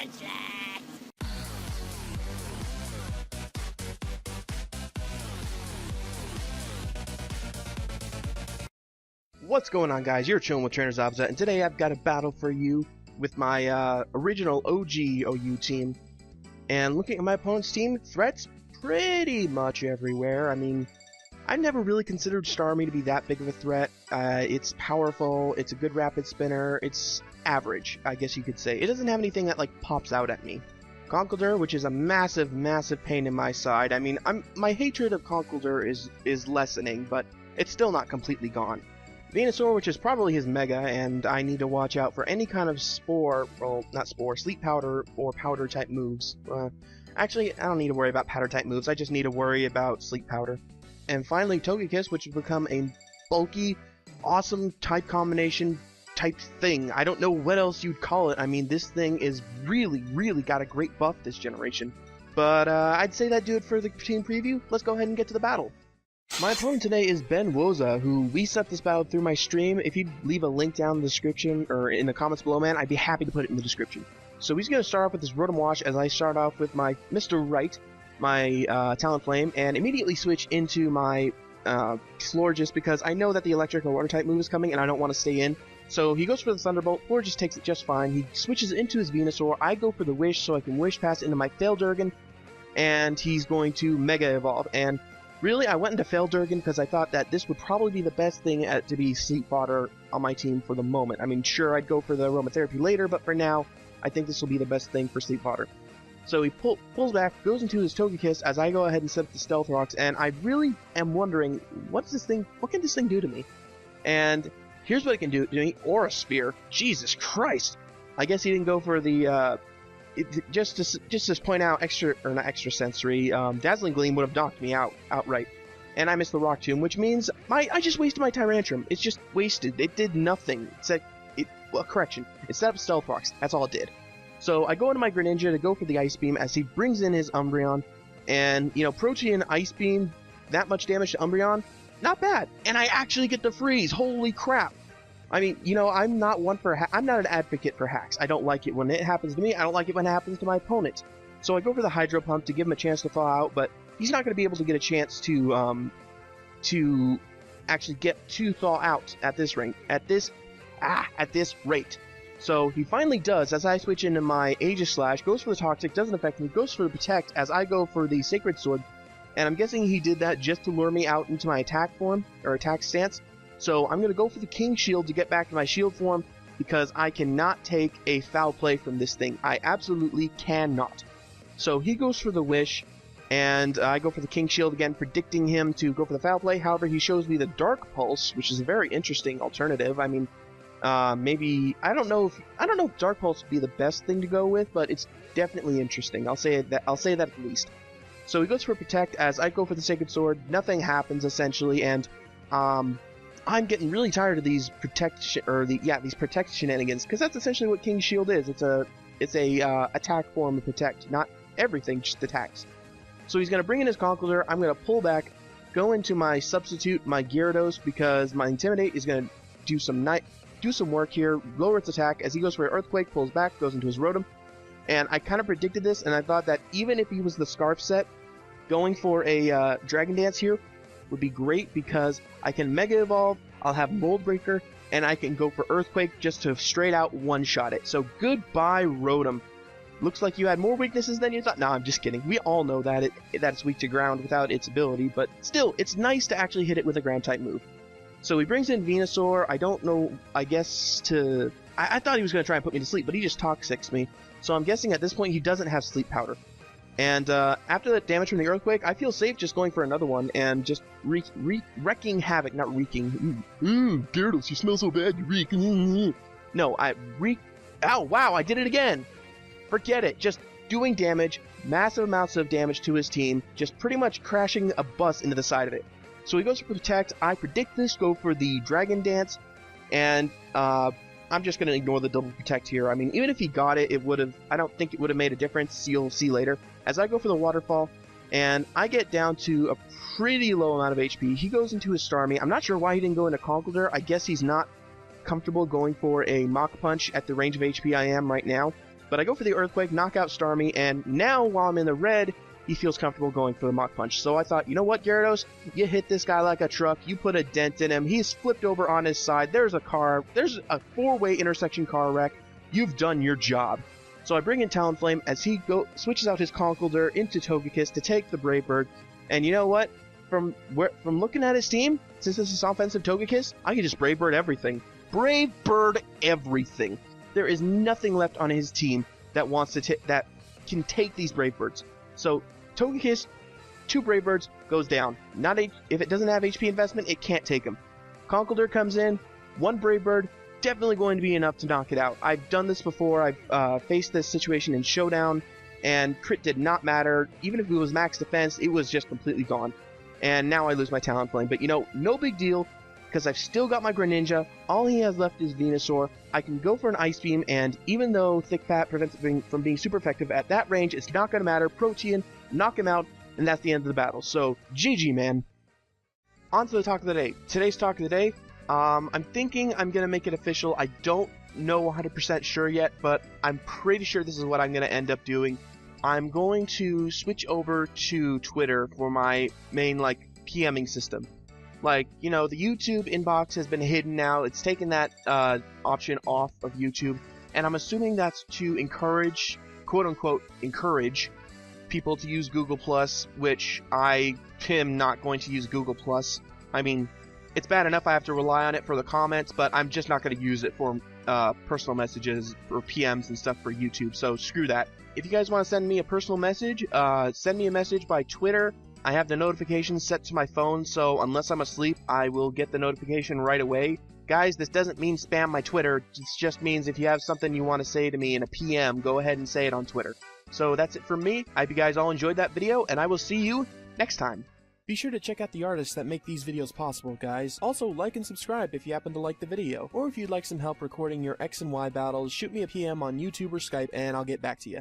useless! What's going on, guys? You're chilling with Trainer Zabza, and today I've got a battle for you with my original OG OU team. And looking at my opponent's team, threats pretty much everywhere. I mean, I've never really considered Starmie to be that big of a threat. It's powerful, it's a good rapid spinner, it's average, I guess you could say. It doesn't have anything that, like, pops out at me. Conkeldurr, which is a massive, massive pain in my side. I mean, my hatred of Conkeldurr is lessening, but it's still not completely gone. Venusaur, which is probably his Mega, and I need to watch out for any kind of Spore, well, not Spore, Sleep Powder or Powder type moves. Actually, I don't need to worry about Powder type moves, I just need to worry about Sleep Powder. And finally, Togekiss, which has become a bulky, awesome type combination type thing. I don't know what else you'd call it. I mean, this thing is really, really got a great buff this generation. But I'd say that do it for the team preview. Let's go ahead and get to the battle. My opponent today is Benwozza, who we set this battle through my stream. If you'd leave a link down in the description, or in the comments below, man, I'd be happy to put it in the description. So he's going to start off with this Rotom-W as I start off with my Mr. Right, my Talonflame, and immediately switch into my Florges because I know that the Electric or Water type move is coming and I don't want to stay in. So he goes for the Thunderbolt, Florges takes it just fine, he switches into his Venusaur, I go for the Wish so I can Wish Pass into my Faildurgan, and he's going to Mega Evolve, and really, I went into Faildurgan because I thought that this would probably be the best thing to be Sleep Fodder on my team for the moment. I mean, sure, I'd go for the Aromatherapy later, but for now, I think this will be the best thing for Sleep Fodder. So he pulls back, goes into his Togekiss as I go ahead and set up the Stealth Rocks, and I really am wondering, what can this thing do to me? And here's what it can do to me. Aura Spear. Jesus Christ! I guess he didn't go for the, just to point out, not extra sensory, Dazzling Gleam would have knocked me out outright, and I missed the Rock Tomb, which means I just wasted my Tyrantrum. It's just wasted. It did nothing. Correction. It set up Stealth Rocks. That's all it did. So I go into my Greninja to go for the Ice Beam as he brings in his Umbreon, and you know, Protean Ice Beam, that much damage to Umbreon, not bad. And I actually get the freeze. Holy crap! I mean, you know, I'm not an advocate for hacks. I don't like it when it happens to me. I don't like it when it happens to my opponent. So I go for the Hydro Pump to give him a chance to thaw out, but he's not going to be able to get a chance to actually get to thaw out at this rate. So he finally does, as I switch into my Aegis Slash, goes for the Toxic, doesn't affect me, goes for the Protect as I go for the Sacred Sword, and I'm guessing he did that just to lure me out into my attack form, or attack stance. So I'm going to go for the King Shield to get back to my shield form, because I cannot take a foul play from this thing. I absolutely cannot. So he goes for the Wish, and I go for the King Shield again, predicting him to go for the foul play. However, he shows me the Dark Pulse, which is a very interesting alternative. I mean, maybe, I don't know if Dark Pulse would be the best thing to go with, but it's definitely interesting. I'll say that at least. So he goes for Protect as I go for the Sacred Sword. Nothing happens essentially, and I'm getting really tired of these protect shenanigans, because that's essentially what King's Shield is. It's a attack form of Protect, not everything, just attacks. So he's gonna bring in his Conkeldurr. I'm gonna pull back, go into my substitute, my Gyarados, because my Intimidate is gonna do some work here, lower its attack as he goes for an Earthquake, pulls back, goes into his Rotom. And I kind of predicted this, and I thought that even if he was the Scarf set, going for a Dragon Dance here would be great because I can Mega Evolve, I'll have Mold Breaker, and I can go for Earthquake just to straight out one-shot it. So goodbye, Rotom. Looks like you had more weaknesses than you thought. No, I'm just kidding. We all know that it's weak to ground without its ability, but still, it's nice to actually hit it with a ground-type move. So he brings in Venusaur. I don't know, I guess I thought he was going to try and put me to sleep, but he just Toxics me. So I'm guessing at this point he doesn't have Sleep Powder. And after that damage from the Earthquake, I feel safe just going for another one and just wrecking havoc, not reeking. Gyarados, you smell so bad, you reek. No, ow, wow, I did it again. Forget it, just doing damage, massive amounts of damage to his team, just pretty much crashing a bus into the side of it. So he goes for Protect, I predict this, go for the Dragon Dance, and I'm just going to ignore the double Protect here. I mean, even if he got it, I don't think it would have made a difference. You'll see later. As I go for the Waterfall, and I get down to a pretty low amount of HP. He goes into his Starmie. I'm not sure why he didn't go into Conkeldurr. I guess he's not comfortable going for a Mach Punch at the range of HP I am right now. But I go for the Earthquake, knock out Starmie, and now while I'm in the red, he feels comfortable going for the Mach Punch. So I thought, you know what, Gyarados? You hit this guy like a truck, you put a dent in him, he's flipped over on his side, there's a 4-way intersection car wreck, you've done your job. So I bring in Talonflame as he switches out his Conkeldurr into Togekiss to take the Brave Bird. And you know what? From looking at his team, since this is offensive Togekiss, I can just Brave Bird everything. Brave Bird everything. There is nothing left on his team that wants to that can take these Brave Birds. So Togekiss, 2 Brave Birds, goes down. If it doesn't have HP investment, it can't take him. Conkeldurr comes in, 1 Brave Bird, definitely going to be enough to knock it out. I've done this before. I've faced this situation in Showdown, and crit did not matter. Even if it was max defense, it was just completely gone. And now I lose my Talonflame. But you know, no big deal, because I've still got my Greninja. All he has left is Venusaur. I can go for an Ice Beam, and even though Thick Fat prevents it from being super effective at that range, it's not going to matter. Protean, knock him out, and that's the end of the battle. So, GG, man. On to the talk of the day. Today's talk of the day, I'm thinking I'm going to make it official. I don't know 100% sure yet, but I'm pretty sure this is what I'm going to end up doing. I'm going to switch over to Twitter for my main, PMing system. Like, you know, the YouTube inbox has been hidden now. It's taken that option off of YouTube, and I'm assuming that's to encourage, quote-unquote, encourage people to use Google+, which I am not going to use Google+. I mean, it's bad enough I have to rely on it for the comments, but I'm just not going to use it for personal messages or PMs and stuff for YouTube, so screw that. If you guys want to send me a personal message, send me a message by Twitter. I have the notifications set to my phone, so unless I'm asleep, I will get the notification right away. Guys, this doesn't mean spam my Twitter. It just means if you have something you want to say to me in a PM, go ahead and say it on Twitter. So that's it from me. I hope you guys all enjoyed that video, and I will see you next time. Be sure to check out the artists that make these videos possible, guys. Also, like and subscribe if you happen to like the video. Or if you'd like some help recording your X and Y battles, shoot me a PM on YouTube or Skype, and I'll get back to you.